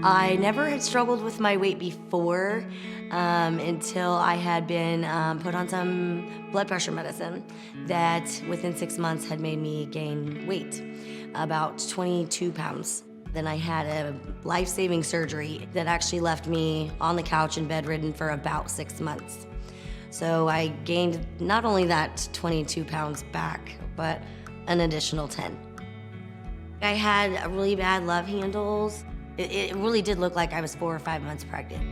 I never had struggled with my weight before until I had been put on some blood pressure medicine that within 6 months had made me gain weight, about 22 pounds. Then I had a life-saving surgery that actually left me on the couch and bedridden for about 6 months. So I gained not only that 22 pounds back, but an additional 10. I had really bad love handles. It really did look like I was 4 or 5 months pregnant.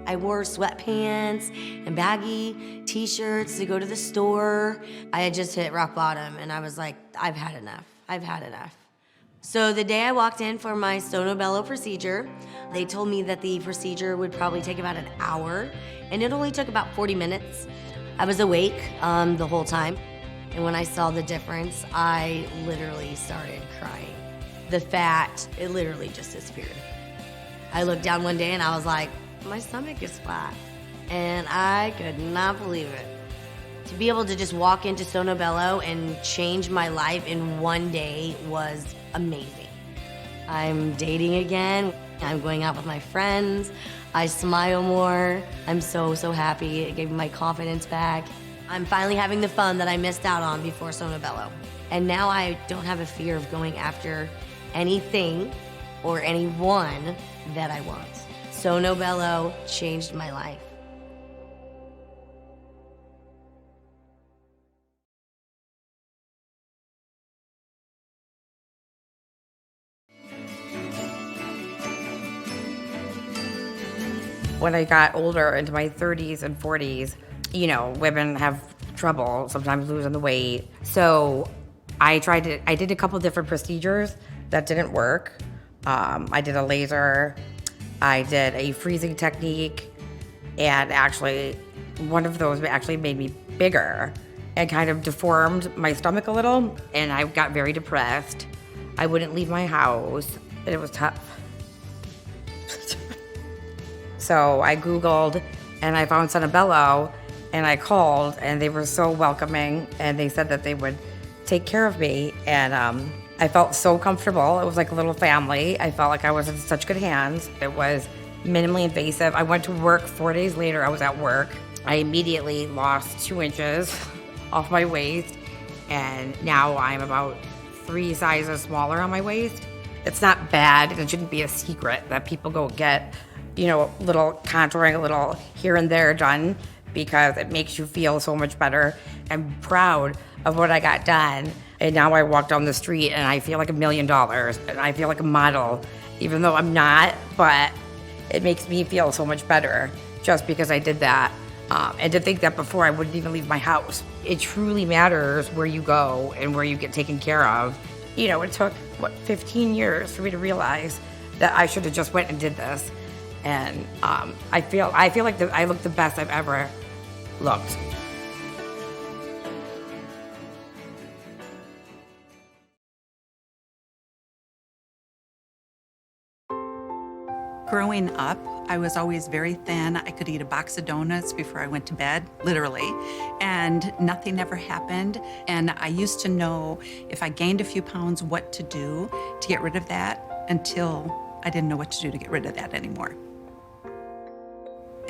I wore sweatpants and baggy t-shirts to go to the store. I had just hit rock bottom and I was like, I've had enough. I've had enough. So the day I walked in for my Sono Bello procedure, they told me that the procedure would probably take about an hour, and it only took about 40 minutes. I was awake the whole time, and when I saw the difference, I literally started crying. The fat, it literally just disappeared. I looked down one day and I was like, my stomach is flat, and I could not believe it. To be able to just walk into Sono Bello and change my life in one day was amazing. I'm dating again. I'm going out with my friends. I smile more. I'm so happy. It gave me my confidence back. I'm finally having the fun that I missed out on before Sono Bello. And now I don't have a fear of going after anything or anyone that I want. Sono Bello changed my life. When I got older, into my 30s and 40s, women have trouble sometimes losing the weight. So I did a couple different procedures that didn't work. I did a laser, I did a freezing technique, and actually one of those actually made me bigger and kind of deformed my stomach a little, and I got very depressed. I wouldn't leave my house, and it was tough. So I Googled and I found Sonobello, and I called, and they were so welcoming, and they said that they would take care of me, and I felt so comfortable. It was like a little family. I felt like I was in such good hands. It was minimally invasive. I went to work 4 days later. I was at work. I immediately lost 2 inches off my waist, and now I'm about 3 sizes smaller on my waist. It's not bad, and it shouldn't be a secret that people go get little contouring, a little here and there done, because it makes you feel so much better. I'm proud of what I got done. And now I walk down the street and I feel like $1 million, and I feel like a model, even though I'm not, but it makes me feel so much better just because I did that. And to think that before I wouldn't even leave my house. It truly matters where you go and where you get taken care of. It took, 15 years for me to realize that I should have just went and did this. And I feel like I look the best I've ever looked. Growing up, I was always very thin. I could eat a box of donuts before I went to bed, literally, and nothing ever happened. And I used to know if I gained a few pounds what to do to get rid of that, until I didn't know what to do to get rid of that anymore.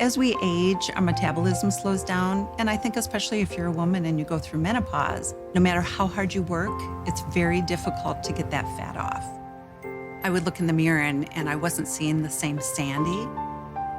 As we age, our metabolism slows down, and I think especially if you're a woman and you go through menopause, no matter how hard you work, it's very difficult to get that fat off. I would look in the mirror and I wasn't seeing the same Sandy.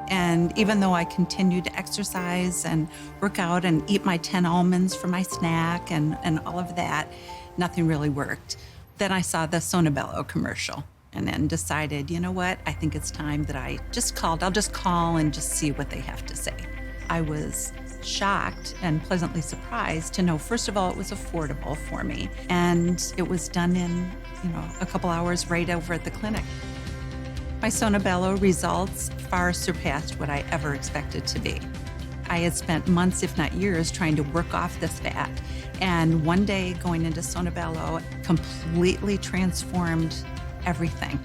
And even though I continued to exercise and work out and eat my 10 almonds for my snack and all of that, nothing really worked. Then I saw the Sonobello commercial, and then decided, you know what, I think it's time that I'll just call and just see what they have to say. I was shocked and pleasantly surprised to know, first of all, it was affordable for me, and it was done in, a couple hours right over at the clinic. My Sonobello results far surpassed what I ever expected to be. I had spent months, if not years, trying to work off this fat, and one day going into Sonobello completely transformed everything.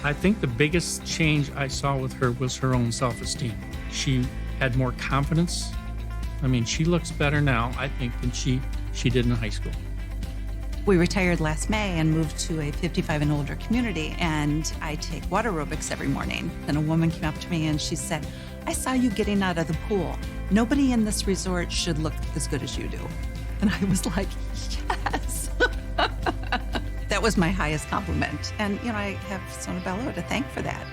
I think the biggest change I saw with her was her own self-esteem. She had more confidence. I mean, she looks better now, I think, than she did in high school. We retired last May and moved to a 55 and older community, and I take water aerobics every morning. Then a woman came up to me and she said, "I saw you getting out of the pool. Nobody in this resort should look as good as you do." And I was like, yes. That was my highest compliment. And, I have Sono Bello to thank for that.